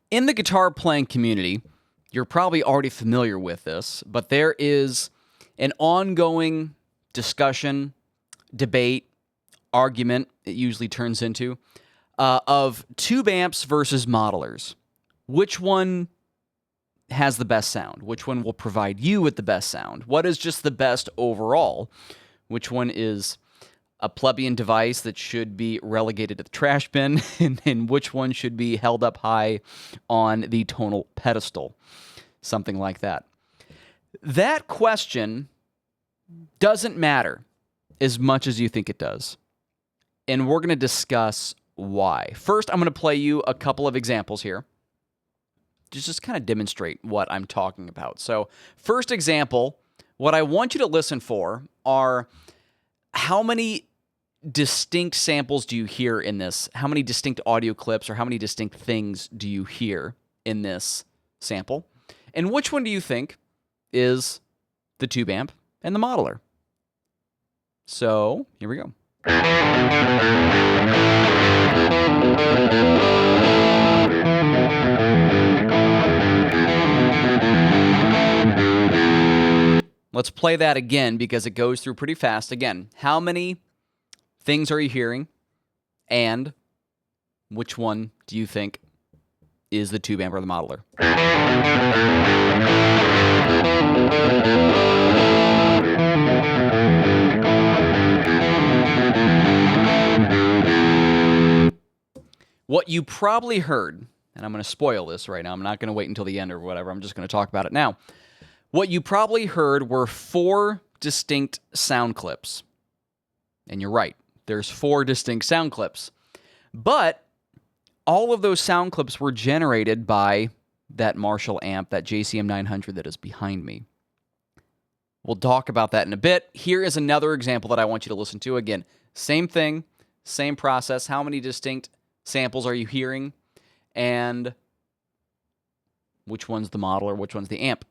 In the guitar playing community, you're probably already familiar with this, but there is an ongoing discussion, debate, argument, it usually turns into, of tube amps versus modelers. Which one has the best sound? Which one will provide you with the best sound? What is just the best overall? Which one is a plebeian device that should be relegated to the trash bin, and which one should be held up high on the tonal pedestal? Something like that. That question doesn't matter as much as you think it does. And we're going to discuss why. First, I'm going to play you a couple of examples here to just kind of demonstrate what I'm talking about. So, first example, what I want you to listen for are how many distinct samples do you hear in this? How many distinct audio clips or how many distinct things do you hear in this sample? And which one do you think is the tube amp and the modeler? So, here we go. Let's play that again because it goes through pretty fast. Again, how many things are you hearing? And which one do you think is the tube amp or the modeler? What you probably heard, and I'm going to spoil this right now. I'm not going to wait until the end or whatever. I'm just going to talk about it now. What you probably heard were 4 distinct sound clips. And you're right. There's 4 distinct sound clips. But all of those sound clips were generated by that Marshall amp, that JCM 900 that is behind me. We'll talk about that in a bit. Here is another example that I want you to listen to. Again, same thing, same process. How many distinct samples are you hearing? And which one's the model or which one's the amp?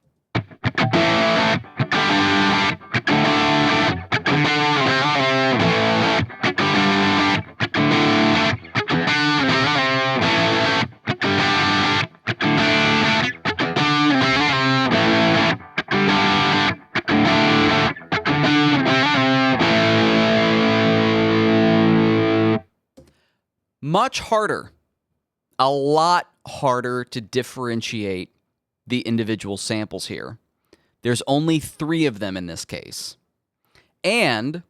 Much harder, a lot harder to differentiate the individual samples here. There's only 3 of them in this case. And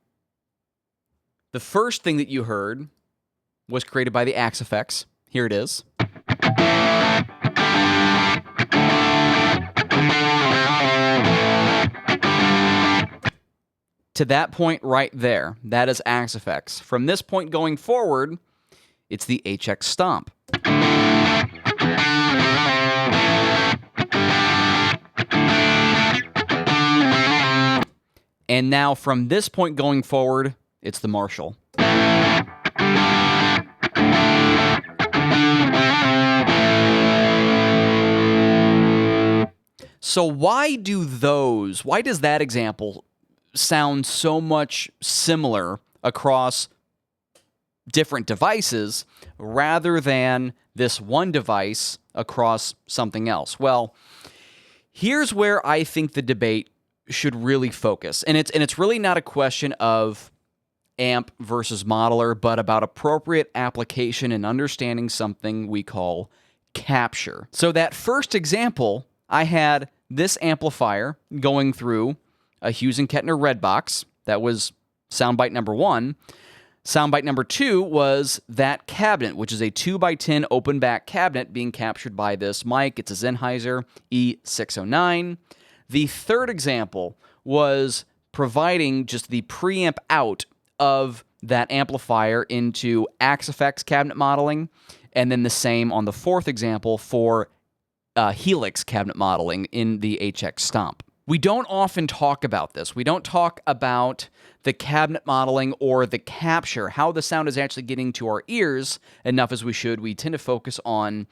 the first thing that you heard was created by the Axe Effects. Here it is. To that point right there, that is Axe Effects. From this point going forward, it's the HX Stomp. And now from this point going forward, it's the Marshall. So why does that example sound so much similar across different devices rather than this one device across something else? Well, here's where I think the debate should really focus. And it's really not a question of amp versus modeler, but about appropriate application and understanding something we call capture. So that first example, I had this amplifier going through a Hughes Kettner Red Box. That was soundbite number 1. Soundbite number 2 was that cabinet, which is a 2x10 open back cabinet being captured by this mic. It's a Sennheiser E609. The third example was providing just the preamp out of that amplifier into Axe Effects cabinet modeling, and then the same on the fourth example for Helix cabinet modeling in the HX Stomp. We don't often talk about this. We don't talk about the cabinet modeling or the capture, how the sound is actually getting to our ears enough as we should. We tend to focus on,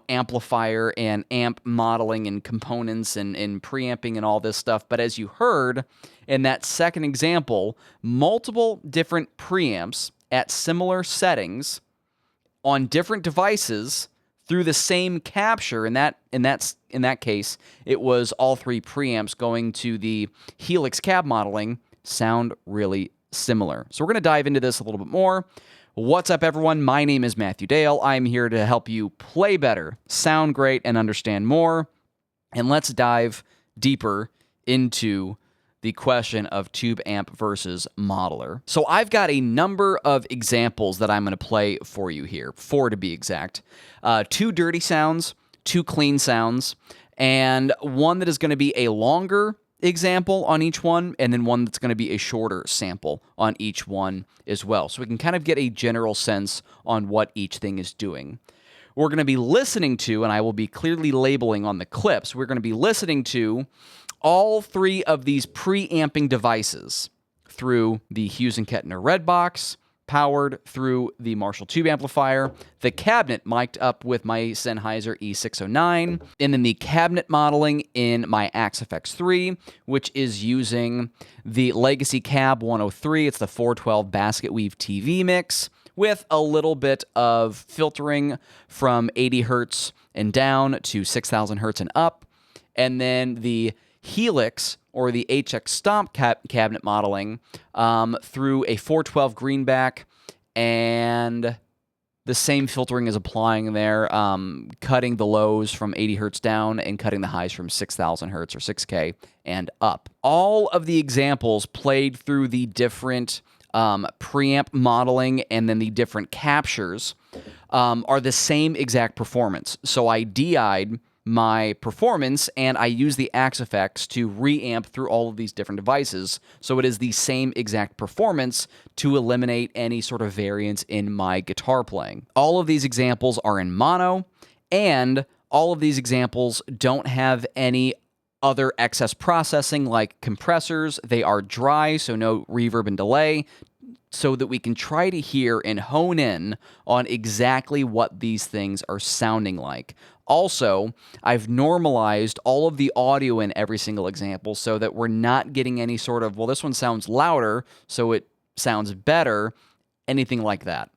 amplifier and amp modeling and components and preamping and all this stuff. But as you heard in that second example, multiple different preamps at similar settings on different devices through the same capture. In that case, it was all three preamps going to the Helix cab modeling sound really similar. So we're going to dive into this a little bit more. What's up, everyone? My name is Matthew Dale. I'm here to help you play better, sound great, and understand more. And let's dive deeper into the question of tube amp versus modeler. So I've got a number of examples that I'm going to play for you here, 4 to be exact. 2 dirty sounds, 2 clean sounds, and one that is going to be a longer example on each one, and then one that's going to be a shorter sample on each one as well. So we can kind of get a general sense on what each thing is doing. We're going to be listening to, and I will be clearly labeling on the clips, we're going to be listening to all 3 of these preamping devices through the Hughes Kettner Red Box, powered through the Marshall tube amplifier, the cabinet mic'd up with my Sennheiser E609, and then the cabinet modeling in my Axe FX3, which is using the Legacy Cab 103. It's the 412 basket weave TV mix with a little bit of filtering from 80 hertz and down to 6,000 hertz and up, and then the Helix or the HX Stomp cabinet modeling through a 412 greenback, and the same filtering is applying there, cutting the lows from 80 hertz down and cutting the highs from 6,000 hertz or 6K and up. All of the examples played through the different preamp modeling and then the different captures are the same exact performance. So I DI'd my performance, and I use the Axe effects to reamp through all of these different devices, so it is the same exact performance to eliminate any sort of variance in my guitar playing. All of these examples are in mono, and all of these examples don't have any other excess processing like compressors. They are dry, so no reverb and delay, so that we can try to hear and hone in on exactly what these things are sounding like. Also, I've normalized all of the audio in every single example so that we're not getting any sort of, well, this one sounds louder, so it sounds better, anything like that.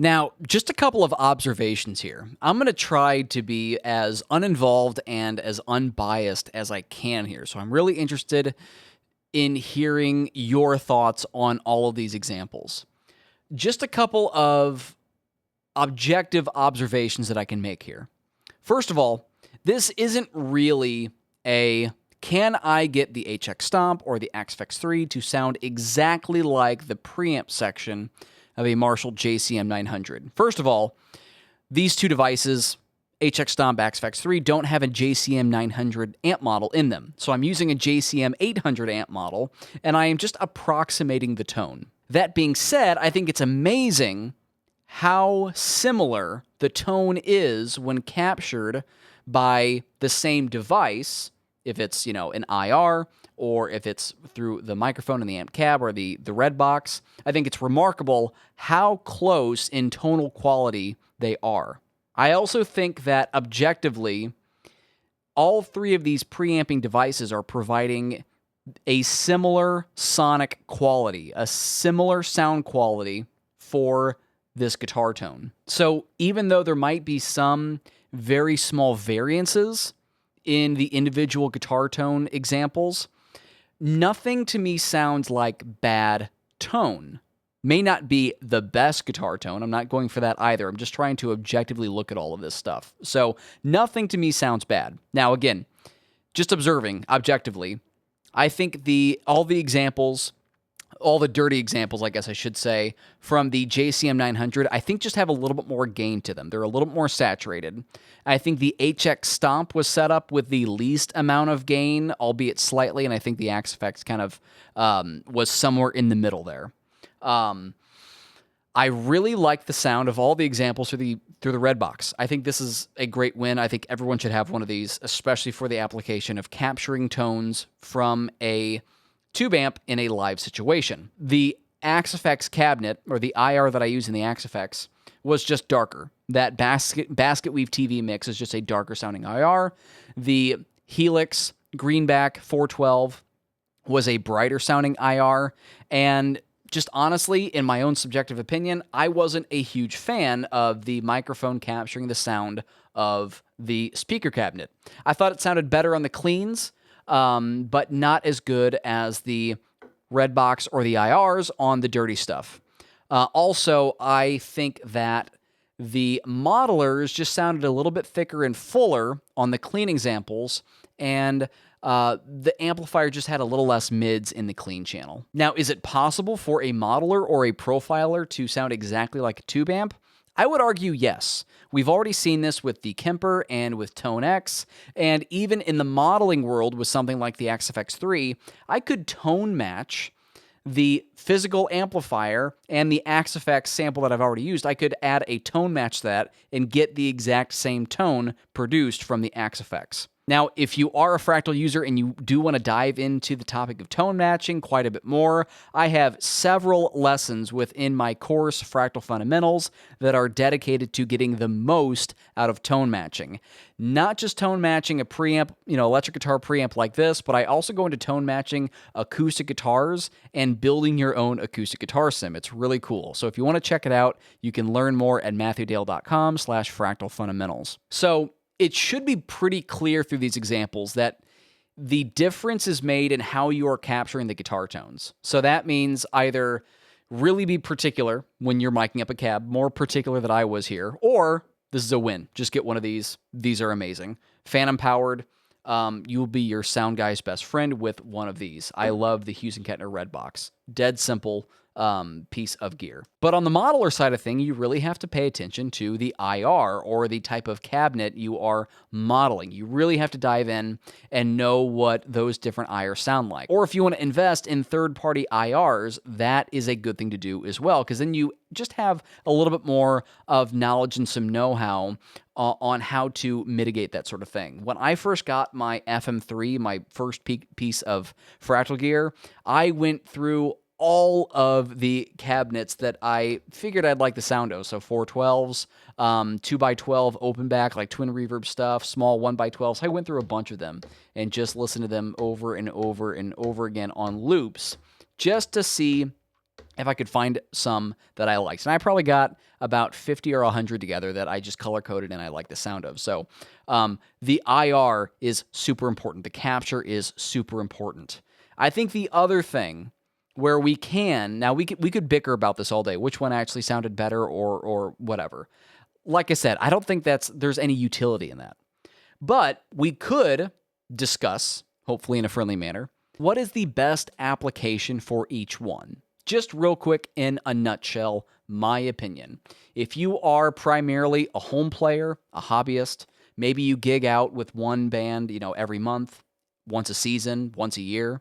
Now, just a couple of observations here. I'm going to try to be as uninvolved and as unbiased as I can here. So I'm really interested in hearing your thoughts on all of these examples. Just a couple of objective observations that I can make here. First of all, this isn't really a can I get the HX Stomp or the Axfx 3 to sound exactly like the preamp section of a Marshall JCM 900. First of all, these two devices, HX Stomp, XFX 3, don't have a JCM 900 amp model in them. So I'm using a JCM 800 amp model, and I am just approximating the tone. That being said, I think it's amazing how similar the tone is when captured by the same device, if it's, an IR, or if it's through the microphone in the amp cab or the Red Box. I think it's remarkable how close in tonal quality they are. I also think that objectively, all three of these preamping devices are providing a similar sonic quality, a similar sound quality for this guitar tone. So even though there might be some very small variances in the individual guitar tone examples, nothing to me sounds like bad tone. May not be the best guitar tone. I'm not going for that either. I'm just trying to objectively look at all of this stuff. So nothing to me sounds bad. Now, again, just observing objectively, I think all the examples, all the dirty examples, I guess I should say, from the JCM 900, I think just have a little bit more gain to them. They're a little bit more saturated. I think the HX Stomp was set up with the least amount of gain, albeit slightly, and I think the XFX kind of was somewhere in the middle there. I really like the sound of all the examples through the Red Box. I think this is a great win. I think everyone should have one of these, especially for the application of capturing tones from a tube amp in a live situation. The XFX cabinet, or the IR that I use in the XFX, was just darker. That basket weave TV mix is just a darker sounding IR. The Helix Greenback 412 was a brighter sounding IR, and just honestly, in my own subjective opinion, I wasn't a huge fan of the microphone capturing the sound of the speaker cabinet. I thought it sounded better on the cleans, but not as good as the Red Box or the IRs on the dirty stuff. Also, I think that the modelers just sounded a little bit thicker and fuller on the clean examples, and the amplifier just had a little less mids in the clean channel. Now, is it possible for a modeler or a profiler to sound exactly like a tube amp? I would argue yes. We've already seen this with the Kemper and with Tone X, and even in the modeling world with something like the XFX3, I could tone match the physical amplifier and the XFX sample that I've already used. I could add a tone match to that and get the exact same tone produced from the XFX. Now, if you are a Fractal user and you do want to dive into the topic of tone matching quite a bit more, I have several lessons within my course, Fractal Fundamentals, that are dedicated to getting the most out of tone matching. Not just tone matching a preamp, electric guitar preamp like this, but I also go into tone matching acoustic guitars and building your own acoustic guitar sim. It's really cool. So if you want to check it out, you can learn more at matthewdale.com/fractalfundamentals. So it should be pretty clear through these examples that the difference is made in how you are capturing the guitar tones. So that means either really be particular when you're miking up a cab, more particular than I was here, or this is a win. Just get one of these. These are amazing. Phantom powered. You will be your sound guy's best friend with one of these. I love the Hughes Kettner Red Box. Dead simple piece of gear. But on the modeler side of thing, you really have to pay attention to the IR or the type of cabinet you are modeling. You really have to dive in and know what those different IRs sound like. Or if you want to invest in third-party IRs, that is a good thing to do as well, because then you just have a little bit more of knowledge and some know-how on how to mitigate that sort of thing. When I first got my FM3, my first piece of Fractal gear, I went through all of the cabinets that I figured I'd like the sound of. So 412s, 2x12 open back, like twin reverb stuff, small 1x12s. I went through a bunch of them and just listened to them over and over and over again on loops just to see if I could find some that I liked. And I probably got about 50 or 100 together that I just color-coded and I like the sound of. So the IR is super important. The capture is super important. I think the other thing where we can, now we could bicker about this all day, which one actually sounded better or whatever. Like I said, I don't think there's any utility in that. But we could discuss, hopefully in a friendly manner, what is the best application for each one. Just real quick, in a nutshell, my opinion. If you are primarily a home player, a hobbyist, maybe you gig out with one band, every month, once a season, once a year,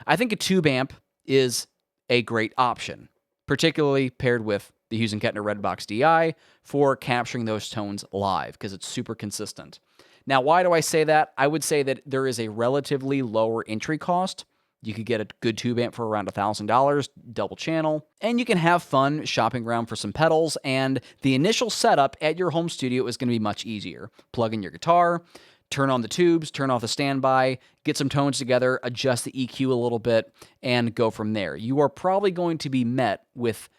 I think a tube amp is a great option, particularly paired with the Hughes Kettner Red Box DI for capturing those tones live because it's super consistent. Now, why do I say that? I would say that there is a relatively lower entry cost. You could get a good tube amp for around $1,000, double channel, and you can have fun shopping around for some pedals, and the initial setup at your home studio is going to be much easier. Plug in your guitar, turn on the tubes, turn off the standby, get some tones together, adjust the EQ a little bit, and go from there. You are probably going to be met with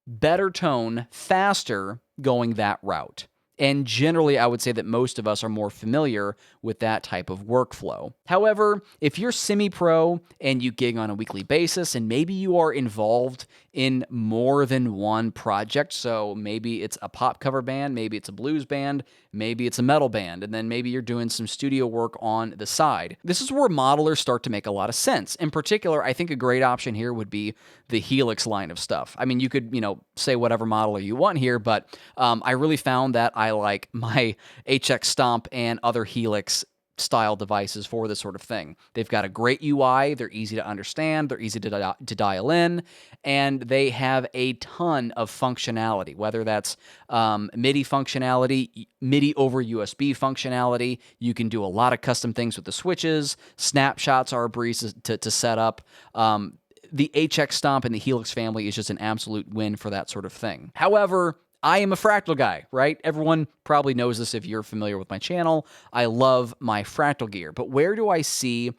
better tone faster going that route. And generally, I would say that most of us are more familiar with that type of workflow. However, if you're semi-pro and you gig on a weekly basis, and maybe you are involved in more than one project, so maybe it's a pop cover band, maybe it's a blues band, maybe it's a metal band, and then maybe you're doing some studio work on the side. This is where modelers start to make a lot of sense. In particular, I think a great option here would be the Helix line of stuff. I mean, you could, say whatever modeler you want here, but I really found that I like my HX Stomp and other Helix style devices for this sort of thing. They've got a great UI, they're easy to understand, they're easy to dial in, and they have a ton of functionality, whether that's MIDI functionality, MIDI over USB functionality. You can do a lot of custom things with the switches. Snapshots are a breeze to set up. The HX Stomp and the Helix family is just an absolute win for that sort of thing. However, I am a Fractal guy, right? Everyone probably knows this if you're familiar with my channel. I love my Fractal gear, but where do I see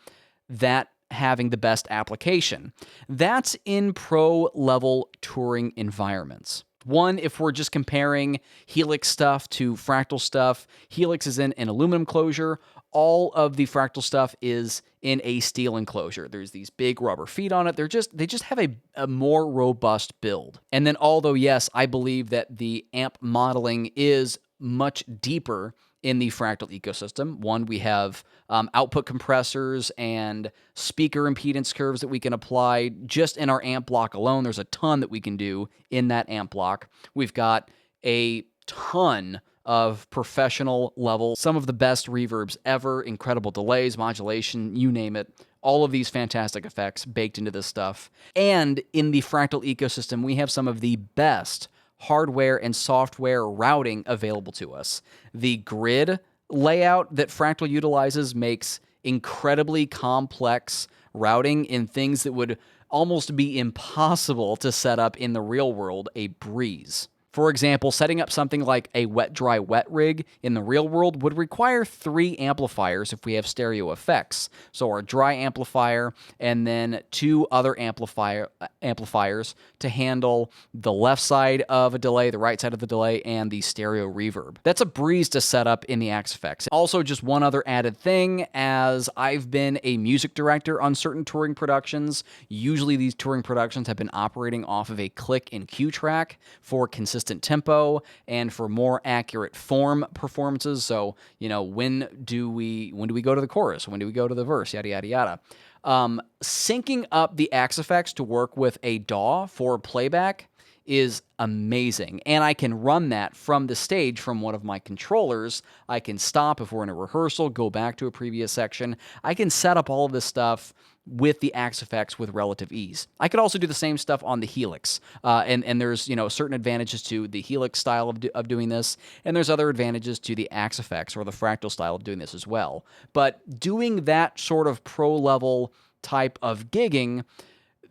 that having the best application? That's in pro-level touring environments. One, if we're just comparing Helix stuff to Fractal stuff, Helix is in an aluminum closure. All of the Fractal stuff is in a steel enclosure. There's these big rubber feet on it. They just have a more robust build. And then although, yes, I believe that the amp modeling is much deeper in the Fractal ecosystem. One, we have output compressors and speaker impedance curves that we can apply just in our amp block alone. There's a ton that we can do in that amp block. We've got a ton of professional level, some of the best reverbs ever, incredible delays, modulation, you name it. All of these fantastic effects baked into this stuff. And in the Fractal ecosystem, we have some of the best hardware and software routing available to us. The grid layout that Fractal utilizes makes incredibly complex routing in things that would almost be impossible to set up in the real world a breeze. For example, setting up something like a wet-dry-wet rig in the real world would require 3 amplifiers if we have stereo effects. So our dry amplifier and then 2 other amplifiers to handle the left side of a delay, the right side of the delay, and the stereo reverb. That's a breeze to set up in the Axe-Fx. Also, just one other added thing, as I've been a music director on certain touring productions, usually these touring productions have been operating off of a click and cue track for consistent tempo and for more accurate form performances. So, when do we go to the chorus? When do we go to the verse? Yada, yada, yada. Syncing up the Axe-Fx to work with a DAW for playback is amazing. And I can run that from the stage from one of my controllers. I can stop if we're in a rehearsal, go back to a previous section. I can set up all of this stuff with the Axe-Fx with relative ease. I could also do the same stuff on the Helix. And there's, certain advantages to the Helix style of doing this, and there's other advantages to the Axe-Fx or the Fractal style of doing this as well. But doing that sort of pro-level type of gigging,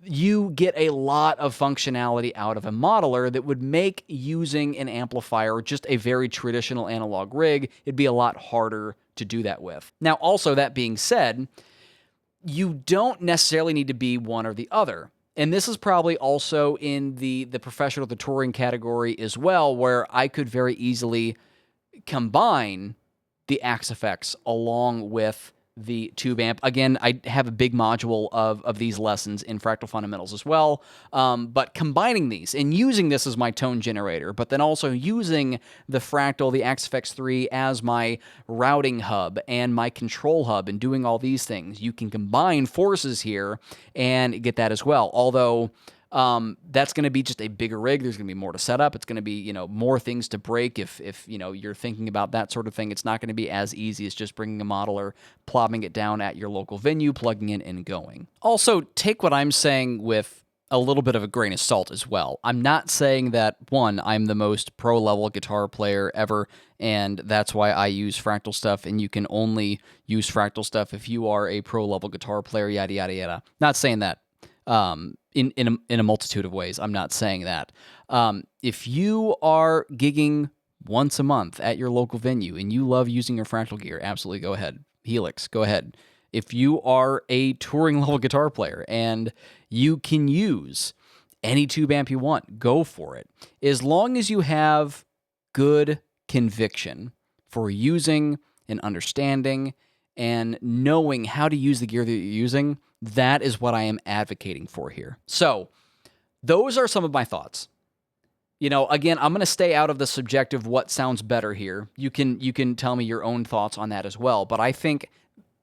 you get a lot of functionality out of a modeler that would make using an amplifier, just a very traditional analog rig, it'd be a lot harder to do that with. Now, also, that being said, you don't necessarily need to be one or the other. And this is probably also in the professional, the touring category as well, where I could very easily combine the Axe-Fx along with the tube amp. Again, I have a big module of these lessons in Fractal Fundamentals as well, but combining these and using this as my tone generator, but then also using the Fractal, the Axe-Fx 3 as my routing hub and my control hub and doing all these things. You can combine forces here and get that as well. Although That's going to be just a bigger rig. There's going to be more to set up. It's going to be, you know, more things to break if you know, you're thinking about that sort of thing. It's not going to be as easy as just bringing a modeler, plopping it down at your local venue, plugging in and going. Also, take what I'm saying with a little bit of a grain of salt as well. I'm not saying that, one, I'm the most pro-level guitar player ever, and that's why I use Fractal stuff, and you can only use Fractal stuff if you are a pro-level guitar player, yada, yada, yada. Not saying that. In a multitude of ways, I'm not saying that. If you are gigging once a month at your local venue and you love using your Fractal gear, absolutely go ahead. Helix, go ahead. If you are a touring level guitar player and you can use any tube amp you want, go for it. As long as you have good conviction for using and understanding and knowing how to use the gear that you're using, that is what I am advocating for here. So those are some of my thoughts. You know, again, I'm going to stay out of the subjective what sounds better here. You can tell me your own thoughts on that as well. But I think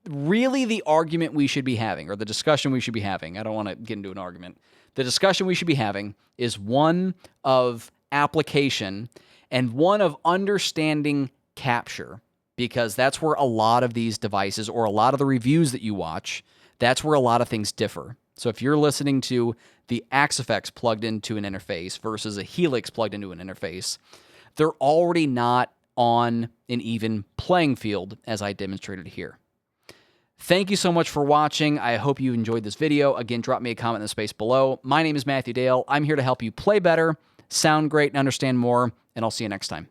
really the argument we should be having, or the discussion we should be having, I don't want to get into an argument. The discussion we should be having is one of application and one of understanding capture, because that's where a lot of these devices, or a lot of the reviews that you watch, that's where a lot of things differ. So if you're listening to the Axe-Fx plugged into an interface versus a Helix plugged into an interface, they're already not on an even playing field, as I demonstrated here. Thank you so much for watching. I hope you enjoyed this video. Again, drop me a comment in the space below. My name is Matthew Dale. I'm here to help you play better, sound great, and understand more, and I'll see you next time.